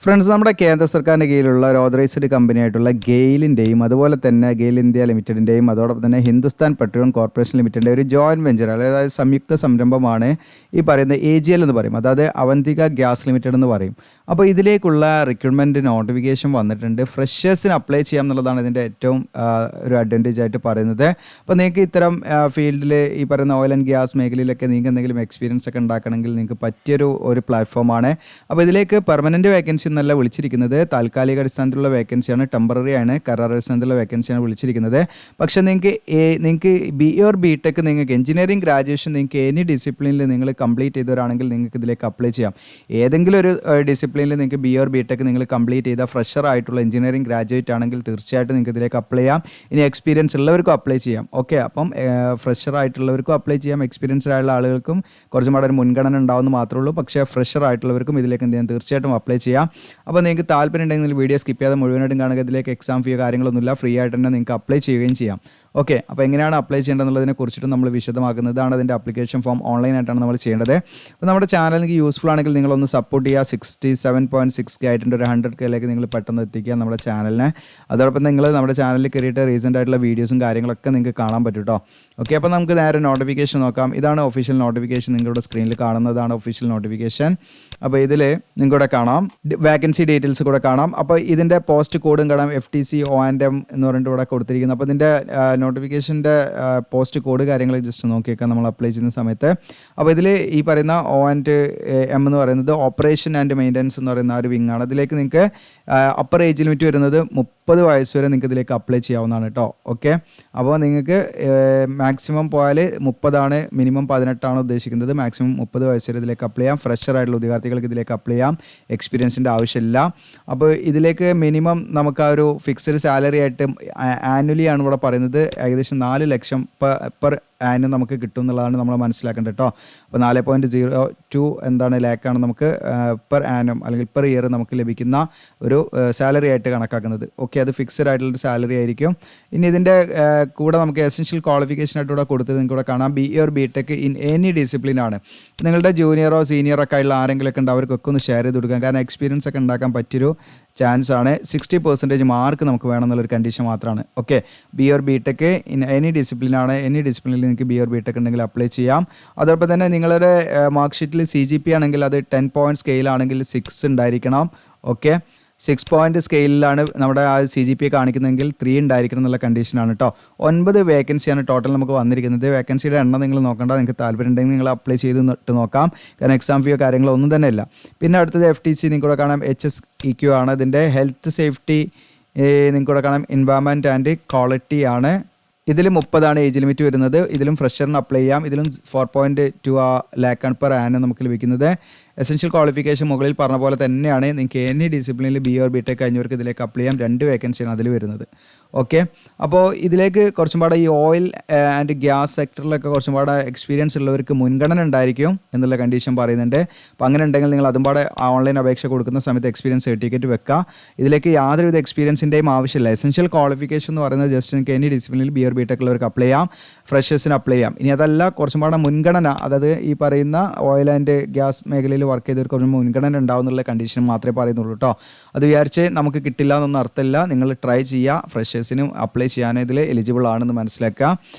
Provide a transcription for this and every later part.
Friends, നമ്മുടെ കേന്ദ്ര സർക്കാരിൻ്റെ കീഴിലുള്ള ഒരു ഓതറൈസ്ഡ് കമ്പനിയായിട്ടുള്ള ഗെയിലിൻ്റെയും അതുപോലെ തന്നെ ഗെയിൽ ഇന്ത്യ ലിമിറ്റഡിൻ്റെയും അതോടൊപ്പം തന്നെ ഹിന്ദുസ്ഥാൻ പെട്രോളിയം കോർപ്പറേഷൻ ലിമിറ്റഡിൻ്റെ ഒരു ജോയിൻറ്റ് വെഞ്ചർ, അതായത് സംയുക്ത സംരംഭമാണ് ഈ പറയുന്ന AGL എന്ന് പറയും, അതായത് അവന്തിക ഗ്യാസ് ലിമിറ്റഡ് എന്ന് പറയും. അപ്പോൾ ഇതിലേക്കുള്ള റിക്രൂട്ട്മെൻറ്റ് നോട്ടിഫിക്കേഷൻ വന്നിട്ടുണ്ട്. ഫ്രഷേഴ്സിന് അപ്ലൈ ചെയ്യാം എന്നുള്ളതാണ് ഇതിൻ്റെ ഏറ്റവും ഒരു അഡ്വാൻറ്റേജ് ആയിട്ട് പറയുന്നത്. അപ്പോൾ നിങ്ങൾക്ക് ഇത്തരം ഫീൽഡിൽ ഈ പറയുന്ന ഓയിൽ ആൻഡ് ഗ്യാസ് മേഖലയിലൊക്കെ നിങ്ങൾക്ക് എന്തെങ്കിലും എക്സ്പീരിയൻസ് ഒക്കെ ഉണ്ടാക്കണമെങ്കിൽ നിങ്ങൾക്ക് പറ്റിയൊരു പ്ലാറ്റ്ഫോമാണ്. അപ്പോൾ ഇതിലേക്ക് പെർമനൻറ്റ് വേക്കൻസി എന്നല്ല വിളിച്ചിരിക്കുന്നത്, താൽക്കാലിക അടിസ്ഥാനത്തിലുള്ള വേക്കൻസിയാണ്, ടെമ്പററി ആണ്, കരാർ അടിസ്ഥാനത്തിലുള്ള വേക്കൻസിയാണ് വിളിച്ചിരിക്കുന്നത്. പക്ഷേ നിങ്ങൾക്ക് BA/BTech നിങ്ങൾക്ക് എഞ്ചിനീയറിംഗ് ഗ്രാജുവേഷൻ നിങ്ങൾക്ക് എനി ഡിസിപ്ലിനിൽ നിങ്ങൾ കംപ്ലീറ്റ് ചെയ്തവരാണെങ്കിൽ നിങ്ങൾക്ക് ഇതിലേക്ക് അപ്ലൈ ചെയ്യാം. ഏതെങ്കിലും ഒരു ഡിസിപ്ലിനിൽ നിങ്ങൾക്ക് BA/BTech നിങ്ങൾ കംപ്ലീറ്റ് ചെയ്ത ഫ്രഷർ ആയിട്ടുള്ള എഞ്ചിനീയറിംഗ് ഗ്രാജുവേറ്റ് ആണെങ്കിൽ തീർച്ചയായിട്ടും നിങ്ങൾക്ക് ഇതിലേക്ക് അപ്ലൈ ചെയ്യാം. ഇനി എക്സ്പീരിയൻസ് ഉള്ളവർക്കും അപ്ലൈ ചെയ്യാം. ഓക്കെ, അപ്പം ഫ്രഷർ ആയിട്ടുള്ളവർക്കും അപ്ലൈ ചെയ്യാം, എക്സ്പീരിയൻസ്ഡ് ആയിട്ടുള്ള ആളുകൾക്കും കുറച്ചും കൂടെ ഒരു മുൻഗണന ഉണ്ടാവുമെന്ന് മാത്രമേ ഉള്ളൂ. പക്ഷേ ഫ്രഷർ ആയിട്ടുള്ളവർക്കും ഇതിലേക്ക് എന്ത് ചെയ്യാം, തീർച്ചയായിട്ടും അപ്ലൈ ചെയ്യാം. അപ്പോൾ നിങ്ങൾക്ക് താല്പര്യം ഉണ്ടെങ്കിൽ വീഡിയോ സ്കിപ്പ് ചെയ്യാതെ മുഴുവനായിട്ടും കാണുക. ഇതിലേക്ക് എക്സാം ഫീ കാര്യങ്ങളൊന്നുമില്ല, ഫ്രീ ആയിട്ട് തന്നെ നിങ്ങൾക്ക് അപ്ലൈ ചെയ്യുകയും ചെയ്യാം. ഓക്കെ, അപ്പോൾ എങ്ങനെയാണ് അപ്ലൈ ചെയ്യേണ്ടതെന്നുള്ളതിനെ കുറിച്ചിട്ട് നമ്മൾ വിശദമാക്കുന്നതാണ്. അതിൻ്റെ അപ്ലിക്കേഷൻ ഫോം ഓൺലൈനായിട്ടാണ് നമ്മൾ ചെയ്യേണ്ടത്. അപ്പോൾ നമ്മുടെ ചാനൽ നിങ്ങൾക്ക് യൂസ്ഫുൾ ആണെങ്കിൽ നിങ്ങളൊന്ന് സപ്പോർട്ട് ചെയ്യുക. 67.6K ആയിട്ടുണ്ട്, ഒരു 100Kയിലേക്ക് നിങ്ങൾ പെട്ടെന്ന് എത്തിക്കുക നമ്മുടെ ചാനലിനെ. അതോടൊപ്പം നിങ്ങൾ നമ്മുടെ ചാനലിൽ കയറിയിട്ട് റീസെൻ്റ് ആയിട്ടുള്ള വീഡിയോസും കാര്യങ്ങളൊക്കെ നിങ്ങൾക്ക് കാണാൻ പറ്റും കേട്ടോ. ഓക്കെ, അപ്പോൾ നമുക്ക് നേരെ നോട്ടിഫിക്കേഷൻ നോക്കാം. ഇതാണ് ഒഫീഷ്യൽ നോട്ടിഫിക്കേഷൻ, നിങ്ങളുടെ സ്ക്രീനിൽ കാണുന്നതാണ് ഒഫീഷ്യൽ നോട്ടിഫിക്കേഷൻ. അപ്പോൾ ഇതിൽ നിങ്ങൾക്കൂടെ കാണാം, വേക്കൻസി ഡീറ്റെയിൽസ് കൂടെ കാണാം. അപ്പോൾ ഇതിൻ്റെ പോസ്റ്റ് കോഡും കാണാം, FTC OANDM എന്ന് പറഞ്ഞിട്ട് ഇവിടെ കൊടുത്തിരിക്കുന്നത്. അപ്പോൾ ഇതിൻ്റെ നോട്ടിഫിക്കേഷൻ്റെ പോസ്റ്റ് കോഡ് കാര്യങ്ങൾ ജസ്റ്റ് നോക്കിയേക്കാം നമ്മൾ അപ്ലൈ ചെയ്യുന്ന സമയത്ത്. അപ്പോൾ ഇതിൽ ഈ പറയുന്ന OANDM എന്ന് പറയുന്നത് ഓപ്പറേഷൻ ആൻഡ് മെയിൻ്റനൻസ് എന്ന് പറയുന്ന ഒരു വിങ്ങാണ്. അതിലേക്ക് നിങ്ങൾക്ക് അപ്പർ ഏജ് ലിമിറ്റ് വരുന്നത് 30 വയസ്സ് വരെ നിങ്ങൾക്ക് ഇതിലേക്ക് അപ്ലൈ ചെയ്യാവുന്നതാണ് കേട്ടോ. ഓക്കെ, അപ്പോൾ നിങ്ങൾക്ക് മാക്സിമം പോയാൽ 30 മിനിമം 18 ഉദ്ദേശിക്കുന്നത്. മാക്സിമം 30 വയസ്സ് വരെ ഇതിലേക്ക് അപ്ലൈ ചെയ്യാം. ഫ്രഷർ ആയിട്ടുള്ള ഉദ്യോഗാർത്ഥികൾക്ക് ഇതിലേക്ക് അപ്ലൈ ചെയ്യാം, എക്സ്പീരിയൻസിൻ്റെ ആവശ്യമില്ല. അപ്പോൾ ഇതിലേക്ക് മിനിമം നമുക്ക് ആ ഒരു ഫിക്സഡ് സാലറി ആയിട്ട് ആനുവലി ആണ് ഇവിടെ പറയുന്നത്, ഏകദേശം 4 ലക്ഷം പെർ ആനും നമുക്ക് കിട്ടും എന്നുള്ളതാണ് നമ്മൾ മനസ്സിലാക്കേണ്ടത് കേട്ടോ. അപ്പോൾ 4.02 ലാക്കാണ് നമുക്ക് പെർ ആനം അല്ലെങ്കിൽ പെർ ഇയർ നമുക്ക് ലഭിക്കുന്ന ഒരു സാലറി ആയിട്ട് കണക്കാക്കുന്നത്. ഓക്കെ, അത് ഫിക്സഡ് ആയിട്ടുള്ളൊരു സാലറി ആയിരിക്കും. ഇനി ഇതിൻ്റെ കൂടെ നമുക്ക് എസെൻഷ്യൽ ക്വാളിഫിക്കേഷൻ ആയിട്ട് ഇവിടെ കൊടുത്തത് നിങ്ങൾക്ക് ഇവിടെ കാണാം. BA/BTech in any ഡിസിപ്ലിനാണ്. നിങ്ങളുടെ ജൂനിയറോ സീനിയറോ ഒക്കെ ഉള്ള ആരെങ്കിലുമൊക്കെ ഉണ്ട്, അവർക്കൊക്കെ ഒന്ന് ഷെയർ ചെയ്ത് കൊടുക്കാം. കാരണം എക്സ്പീരിയൻസ് ഒക്കെ ഉണ്ടാക്കാൻ പറ്റിയൊരു ചാൻസ് ആണ്. 60% മാർക്ക് നമുക്ക് വേണമെന്നുള്ളൊരു കണ്ടീഷൻ മാത്രമാണ്. ഓക്കെ, BA/BTech ഇൻ എനി ഡിസിപ്ലിനാണ്. എനി ഡിസിപ്ലിനിൽ നിങ്ങൾക്ക് BA/BTech ഉണ്ടെങ്കിൽ അപ്ലൈ ചെയ്യാം. അതോടൊപ്പം തന്നെ നിങ്ങളുടെ മാർക്ക് ഷീറ്റിൽ CGP ആണെങ്കിൽ അത് 10 പോയിൻറ്റ് സ്കെയിലാണെങ്കിൽ 6 ഉണ്ടായിരിക്കണം. ഓക്കെ, 6 പോയിൻറ്റ് സ്കെയിലാണ് നമ്മുടെ ആ CGP കാണിക്കുന്നതെങ്കിൽ 3 ഉണ്ടായിരിക്കണം എന്നുള്ള കണ്ടീഷനാണ് കേട്ടോ. 9 വേക്കൻസിയാണ് ടോട്ടൽ നമുക്ക് വന്നിരിക്കുന്നത്. വേക്കൻസിയുടെ എണ്ണം നിങ്ങൾ നോക്കേണ്ട, നിങ്ങൾക്ക് താല്പര്യം ഉണ്ടെങ്കിൽ നിങ്ങൾ അപ്ലൈ ചെയ്ത് നോക്കാം. കാരണം എക്സാം ഫീയോ കാര്യങ്ങളോ ഒന്നും തന്നെ ഇല്ല. പിന്നെ അടുത്തത് FTC നിങ്ങൾക്കൂടെ കാണാം, HSEQ ആണ്. ഇതിൻ്റെ ഹെൽത്ത് സേഫ്റ്റി നിങ്ങൾക്കൂടെ കാണാം, എൻവയൺമെൻറ്റ് ആൻഡ് ക്വാളിറ്റി ആണ്. ഇതിൽ 30 ഏജ് ലിമിറ്റ് വരുന്നത്. ഇതിലും ഫ്രഷറിന് അപ്ലൈ ചെയ്യാം. ഇതിലും 4.2 ലാക്കാണ് പെർ ആനം നമുക്ക് ലഭിക്കുന്നത്. എസെൻഷ്യൽ ക്വാളിഫിക്കേഷൻ മുകളിൽ പറഞ്ഞ പോലെ തന്നെയാണ്. നിങ്ങൾക്ക് എനി ഡിസിപ്ലിനിൽ BA/BTech കഴിഞ്ഞവർക്ക് ഇതിലേക്ക് അപ്ലൈ ചെയ്യാം. 2 വേക്കൻസിയാണ് അതിൽ വരുന്നത്. ഓക്കെ, അപ്പോൾ ഇതിലേക്ക് കുറച്ചും പാടെ ഈ ഓയിൽ ആൻഡ് ഗ്യാസ് സെക്ടറിലൊക്കെ കുറച്ചും പാടെ എക്സ്പീരിയൻസ് ഉള്ളവർക്ക് മുൻഗണന ഉണ്ടായിരിക്കും എന്നുള്ള കണ്ടീഷൻ പറയുന്നുണ്ട്. അപ്പോൾ അങ്ങനെ ഉണ്ടെങ്കിൽ നിങ്ങൾ അതും പാടെ ഓൺലൈൻ അപേക്ഷ കൊടുക്കുന്ന സമയത്ത് എക്സ്പീരിയൻസ് സർട്ടിഫിക്കറ്റ് വെക്കുക. ഇതിലേക്ക് യാതൊരുവിധ എക്സ്പീരിയൻസിൻ്റെയും ആവശ്യമില്ല. എസെൻഷ്യൽ ക്വാളിഫിക്കേഷൻ എന്ന് പറയുന്നത് ജസ്റ്റ് നിങ്ങൾക്ക് എനി ഡിസിപ്ലിനിൽ BA/BTech ഉള്ളവർക്ക് അപ്ലൈ ചെയ്യാം, ഫ്രഷേഴ്സിന് അപ്ലൈ ചെയ്യാം. ഇനി അതല്ല കുറച്ചും പാടെ മുൻഗണന, അതായത് ഈ പറയുന്ന ഓയിൽ ആൻഡ് ഗ്യാസ് മേഖലയിൽ വർക്ക് ചെയ്തവർക്ക് കുറച്ച് മുൻഗണന ഉണ്ടാവുന്നുള്ള കണ്ടീഷൻ മാത്രമേ പറയുന്നുള്ളൂ കേട്ടോ. അത് വിചാരിച്ച് നമുക്ക് കിട്ടില്ല എന്നൊന്നും അർത്ഥമില്ല. നിങ്ങൾ ട്രൈ ചെയ്യുക, ഫ്രഷേഴ്സിനും അപ്ലൈ ചെയ്യാൻ ഇതിൽ എലിജിബിൾ ആണെന്ന് മനസ്സിലാക്കുക.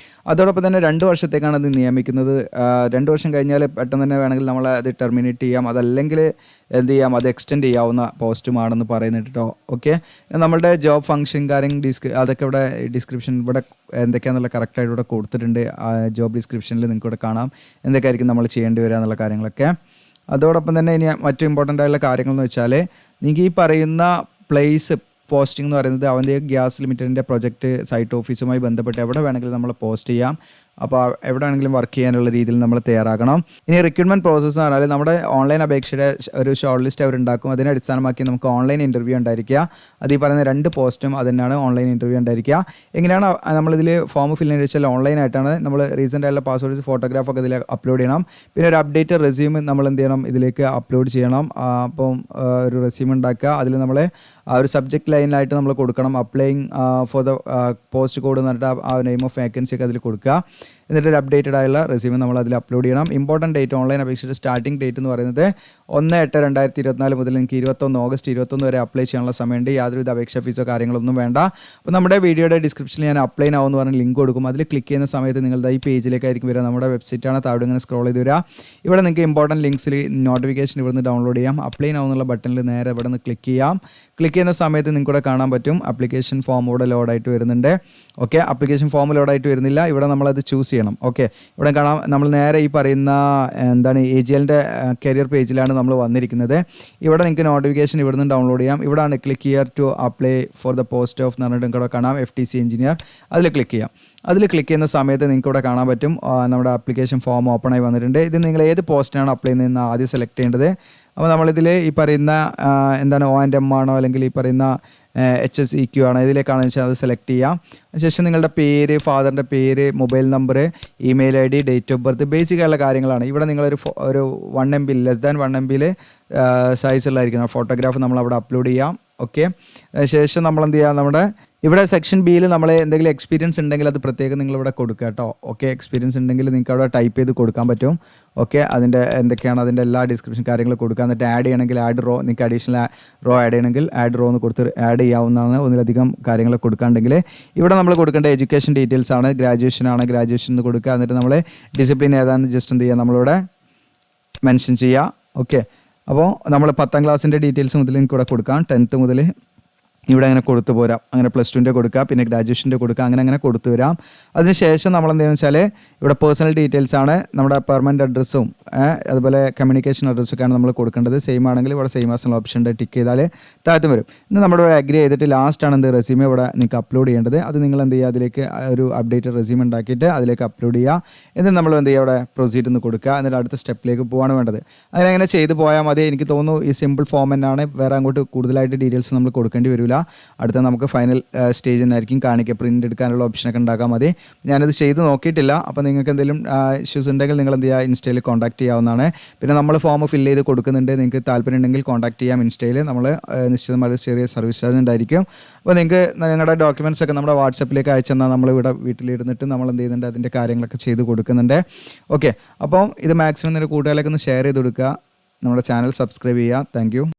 അതോടൊപ്പം തന്നെ 2 വർഷത്തേക്കാണ് അത് നിയമിക്കുന്നത്. 2 വർഷം കഴിഞ്ഞാൽ പെട്ടെന്ന് തന്നെ വേണമെങ്കിൽ നമ്മൾ അത് ടെർമിനേറ്റ് ചെയ്യാം, അതല്ലെങ്കിൽ എന്ത് ചെയ്യാം, അത് എക്സ്റ്റെൻഡ് ചെയ്യാവുന്ന പോസ്റ്റുമാണെന്ന് പറയുന്നുണ്ട് കേട്ടോ. ഓക്കെ, നമ്മളുടെ ജോബ് ഫംഗ്ഷൻ അതൊക്കെ ഇവിടെ ഡിസ്ക്രിപ്ഷൻ ഇവിടെ എന്തൊക്കെയാണെന്നുള്ള കറക്റ്റായിട്ട് ഇവിടെ കൊടുത്തിട്ടുണ്ട്. ജോബ് ഡിസ്ക്രിപ്ഷനിൽ നിങ്ങൾക്ക് ഇവിടെ കാണാം എന്തൊക്കെയായിരിക്കും നമ്മൾ ചെയ്യേണ്ടി വരിക എന്നുള്ള കാര്യങ്ങളൊക്കെ. അതോടൊപ്പം തന്നെ ഇനി മറ്റു ഇമ്പോർട്ടൻ്റ് ആയിട്ടുള്ള കാര്യങ്ങളെന്ന് വെച്ചാൽ നിങ്ങൾക്ക് ഈ പറയുന്ന പ്ലേസ് പോസ്റ്റിംഗ് എന്ന് പറയുന്നത് അവന്തിക ഗ്യാസ് ലിമിറ്റഡിൻ്റെ പ്രൊജക്റ്റ് സൈറ്റ് ഓഫീസുമായി ബന്ധപ്പെട്ട് എവിടെ വേണമെങ്കിലും നമ്മൾ പോസ്റ്റ് ചെയ്യാം. അപ്പോൾ എവിടെ വേണമെങ്കിലും വർക്ക് ചെയ്യാനുള്ള രീതിയിൽ നമ്മൾ തയ്യാറാകണം. ഇനി റിക്രൂട്ട്മെൻറ്റ് പ്രോസസ്സ് എന്ന് പറഞ്ഞാൽ നമ്മുടെ ഓൺലൈൻ അപേക്ഷയുടെ ഒരു ഷോർട്ട് ലിസ്റ്റ് അവരുണ്ടാക്കും. അതിനെ അടിസ്ഥാനമാക്കി നമുക്ക് ഓൺലൈൻ ഇൻ്റർവ്യൂ ഉണ്ടായിരിക്കുക. അത് ഈ പറയുന്ന 2 പോസ്റ്റും അത് തന്നെയാണ് ഓൺലൈൻ ഇൻ്റർവ്യൂ ഉണ്ടായിരിക്കുക. എങ്ങനെയാണ് നമ്മളിതിൽ ഫോം ഫിൽ ചെയ്യാൻ വെച്ചാൽ ഓൺലൈനായിട്ടാണ്. നമ്മൾ റീസെൻ്റ് ആയിട്ടുള്ള പാസ്വേഡ് ഫോട്ടോഗ്രാഫൊക്കെ ഇതിൽ അപ്ലോഡ് ചെയ്യണം. പിന്നെ ഒരു അപ്ഡേറ്റഡ് റെസ്യൂം നമ്മൾ എന്ത് ചെയ്യണം, ഇതിലേക്ക് അപ്ലോഡ് ചെയ്യണം. അപ്പം ഒരു റെസ്യൂം ഉണ്ടാക്കുക. അതിൽ നമ്മൾ ഒരു സബ്ജക്റ്റ് ലൈനിലായിട്ട് നമ്മൾ കൊടുക്കണം, applying four the post code എന്ന് പറഞ്ഞിട്ട് ആ നെയിം ഓഫ് വേക്കൻസി ഒക്കെ അതിൽ കൊടുക്കുക. എന്നിട്ട് ഒരു അപ്ഡേറ്റഡ് ആയുള്ള റെസ്യൂമെ നമ്മൾ അതിൽ അപ്ലോഡ് ചെയ്യണം. ഇമ്പോർട്ടൻറ്റ് ഡേറ്റ് ഓൺലൈൻ അപേക്ഷയുടെ സ്റ്റാർട്ടിംഗ് ഡേറ്റ് എന്ന് പറയുന്നത് 1/8/2024 മുതൽ നിങ്ങൾക്ക് 21 ഓഗസ്റ്റ് 21 വരെ അപ്ലൈ ചെയ്യാനുള്ള സമയമുണ്ട്. യാതൊരുവിധ അപേക്ഷാ ഫീസോ കാര്യങ്ങളൊന്നും വേണ്ട. അപ്പോൾ നമ്മുടെ വീഡിയോയുടെ ഡിസ്ക്രിപ്ഷനിൽ ഞാൻ അപ്ലൈ നൗ എന്ന് പറഞ്ഞ ലിങ്ക് കൊടുക്കും. അതിൽ ക്ലിക്ക് ചെയ്യുന്ന സമയത്ത് നിങ്ങളുടെ ഈ പേജിലേക്കായിരിക്കും വരിക. നമ്മുടെ വെബ്സൈറ്റാണ്, താഴെ ഇങ്ങനെ സ്ക്രോൾ ചെയ്ത് വരിക. ഇവിടെ നിങ്ങൾക്ക് ഇമ്പോർട്ടൻറ്റ് ലിങ്ക്സിൽ നോട്ടിഫിക്കേഷൻ ഇവിടുന്ന് ഡൗൺലോഡ് ചെയ്യാം. അപ്ലൈ നൗ എന്നുള്ള ബട്ടണിൽ നേരെ ഇവിടെ നിന്ന് ക്ലിക്ക് ചെയ്യാം. ക്ലിക്ക് ചെയ്യുന്ന സമയത്ത് നിങ്ങൾക്ക് ഇവിടെ കാണാൻ പറ്റും ആപ്ലിക്കേഷൻ ഫോം ഇവിടെ ലോഡായിട്ട് വരുന്നുണ്ട്. ഓക്കെ, ആപ്ലിക്കേഷൻ ഫോം ലോഡായിട്ട് വരുന്നില്ല. ഇവിടെ നമ്മളത് ചൂസ് ചെയ്യണം. ഓക്കെ, ഇവിടെ കാണാം നമ്മൾ നേരെ ഈ പറയുന്ന AGLൻ്റെ കരിയർ പേജിലാണ് നമ്മൾ വന്നിരിക്കുന്നത്. ഇവിടെ നിങ്ങൾക്ക് നോട്ടിഫിക്കേഷൻ ഇവിടുന്ന് ഡൗൺലോഡ് ചെയ്യാം. ഇവിടെയാണ് click here to apply for the post of എന്ന് പറഞ്ഞിട്ട് ഇവിടെ കാണാം FTC എഞ്ചിനീയർ. അതിൽ ക്ലിക്ക് ചെയ്യാം. അതിൽ ക്ലിക്ക് ചെയ്യുന്ന സമയത്ത് നിങ്ങൾക്ക് ഇവിടെ കാണാൻ പറ്റും നമ്മുടെ ആപ്ലിക്കേഷൻ ഫോം ഓപ്പൺ ആയി വന്നിട്ടുണ്ട്. ഇത് നിങ്ങൾ ഏത് പോസ്റ്റിനാണ് അപ്ലൈ ചെയ്യുന്നതെന്ന് ആദ്യം സെലക്ട് ചെയ്യേണ്ടത്. അപ്പോൾ നമ്മളിതിൽ ഈ പറയുന്ന O&M ആണോ അല്ലെങ്കിൽ ഈ പറയുന്ന HSEQ ആണോ ഇതിലേക്കാണെന്ന് വെച്ചാൽ അത് സെലക്ട് ചെയ്യാം. അതിനുശേഷം നിങ്ങളുടെ പേര്, ഫാദറിൻ്റെ പേര്, mobile number, email ID, date of birth, basic ആയുള്ള കാര്യങ്ങളാണ്. ഇവിടെ നിങ്ങളൊരു 1 MB ലെസ് ദാൻ 1 MB സൈസുള്ളതായിരിക്കണം ഫോട്ടോഗ്രാഫ് നമ്മൾ അവിടെ അപ്ലോഡ് ചെയ്യാം. ഓക്കെ, അതിനുശേഷം നമ്മൾ എന്ത് ചെയ്യുക, നമ്മുടെ ഇവിടെ സെക്ഷൻ ബിയിൽ നമ്മൾ എന്തെങ്കിലും എക്സ്പീരിയൻസ് ഉണ്ടെങ്കിൽ അത് പ്രത്യേകം നിങ്ങളിവിടെ കൊടുക്കുക കേട്ടോ. ഓക്കെ, എക്സ്പീരിയൻസ് ഉണ്ടെങ്കിൽ നിങ്ങൾക്ക് അവിടെ ടൈപ്പ് ചെയ്ത് കൊടുക്കാൻ പറ്റും. ഓക്കെ, അതിൻ്റെ എന്തൊക്കെയാണ് അതിൻ്റെ എല്ലാ ഡിസ്ക്രിപ്ഷൻ കാര്യങ്ങൾ കൊടുക്കുക. എന്നിട്ട് ആഡ് ചെയ്യണമെങ്കിൽ ആഡ് റോ, നിങ്ങൾക്ക് അഡീഷണൽ റോ ആഡ് ചെയ്യണമെങ്കിൽ ആഡ് റോ എന്ന് കൊടുത്ത് ആഡ് ചെയ്യാവുന്നതാണ്. ഒന്നിലധികം കാര്യങ്ങൾ കൊടുക്കാണ്ടെങ്കിൽ ഇവിടെ നമ്മൾ കൊടുക്കേണ്ട എഡ്യൂക്കേഷൻ ഡീറ്റെയിൽസ് ആണ്. ഗ്രാജുവേഷൻ ആണ്, ഗ്രാജുവേഷൻ എന്ന് കൊടുക്കുക. എന്നിട്ട് നമ്മൾ ഡിസിപ്ലിൻ ഏതാണെന്ന് ജസ്റ്റ് എന്ത് ചെയ്യുക, നമ്മളിവിടെ മെൻഷൻ ചെയ്യുക. ഓക്കെ, അപ്പോൾ നമ്മൾ 10ാം ക്ലാസ്സിൻ്റെ ഡീറ്റെയിൽസ് മുതൽ നിങ്ങൾക്ക് ഇവിടെ കൊടുക്കാം. 10th മുതൽ ഇവിടെ അങ്ങനെ കൊടുത്തു പോരാം. അങ്ങനെ +2ൻ്റെ കൊടുക്കുക, പിന്നെ ഗ്രാജുവേഷൻ്റെ കൊടുക്കുക, അങ്ങനെ കൊടുത്തു വരാം. അതിനുശേഷം നമ്മൾ എന്താണെന്ന് വെച്ചാൽ ഇവിടെ പേഴ്സണൽ ഡീറ്റെയിൽസ് ആണ്, നമ്മുടെ പെർമനൻറ്റ് അഡ്രസ്സും അതുപോലെ കമ്മ്യൂണിക്കേഷൻ അഡ്രസ്സൊക്കെയാണ് നമ്മൾ കൊടുക്കേണ്ടത്. സെയിം ആണെങ്കിൽ ഇവിടെ സെയിം ആസ് ഓപ്ഷൻ്റെ ടിക്ക് ചെയ്താൽ താഴത്ത് വരും. ഇന്ന് നമ്മുടെ അഗ്രി ചെയ്തിട്ട് ലാസ്റ്റാണ് എന്ത് റെസ്യൂമെ ഇവിടെ നിങ്ങൾക്ക് അപ്ലോഡ് ചെയ്യേണ്ടത്. അത് നിങ്ങൾ എന്ത് ചെയ്യുക, അതിലേക്ക് ഒരു അപ്ഡേറ്റഡ് റെസ്യൂമെ ഉണ്ടാക്കിയിട്ട് അതിലേക്ക് അപ്ലോഡ് ചെയ്യുക. എന്നിട്ട് നമ്മൾ എന്ത് ചെയ്യുക, അവിടെ പ്രൊസീഡ് എന്ന് കൊടുക്കുക. എന്നിട്ട് അടുത്ത സ്റ്റെപ്പിലേക്ക് പോകാണ് വേണ്ടത്. അങ്ങനെ ചെയ്ത് പോയാൽ മതി. എനിക്ക് തോന്നുന്നു ഈ സിമ്പിൾ ഫോം തന്നെയാണ്, വേറെ അങ്ങോട്ട് കൂടുതലായിട്ട് ഡീറ്റെയിൽസ് നമ്മൾ കൊടുക്കേണ്ടി വരില്ല. അടുത്ത നമുക്ക് ഫൈനൽ സ്റ്റേജ് തന്നെയായിരിക്കും കാണിക്കുക. പ്രിൻ്റ് എടുക്കാനുള്ള ഓപ്ഷനൊക്കെ ഉണ്ടാക്കാൻ മതി. ഞാനത് ചെയ്ത് നോക്കിയിട്ടില്ല. അപ്പോൾ നിങ്ങൾക്ക് എന്തെങ്കിലും ഇഷ്യൂസ് ഉണ്ടെങ്കിൽ നിങ്ങൾ എന്ത് ചെയ്യുക, ഇൻസ്റ്റയിൽ കോൺടാക്ട് ചെയ്യാവുന്നതാണ്. പിന്നെ നമ്മൾ ഫോം ഫില്ല് ചെയ്ത് കൊടുക്കുന്നുണ്ട്. നിങ്ങൾക്ക് താല്പര്യം ഉണ്ടെങ്കിൽ കോൺടാക്ട് ചെയ്യാം. ഇൻസ്റ്റയിൽ നമ്മൾ നിശ്ചിതമായ ചെറിയ സർവീസ് ചാർജ് ഉണ്ടായിരിക്കും. അപ്പോൾ നിങ്ങൾക്ക് നിങ്ങളുടെ ഡോക്യുമെൻറ്റ്സ് ഒക്കെ നമ്മുടെ വാട്സപ്പിലേക്ക് അയച്ചെന്നാൽ നമ്മളിവിടെ വീട്ടിലിരുന്നിട്ട് നമ്മൾ എന്ത് ചെയ്യുന്നുണ്ട്, അതിൻ്റെ കാര്യങ്ങളൊക്കെ ചെയ്ത് കൊടുക്കുന്നുണ്ട്. ഓക്കെ, അപ്പോൾ ഇത് മാക്സിമം നിങ്ങളുടെ കൂട്ടുകാരിലേക്ക് ഒന്ന് ഷെയർ ചെയ്ത് കൊടുക്കുക. നമ്മുടെ ചാനൽ സബ്സ്ക്രൈബ് ചെയ്യുക. Thank you.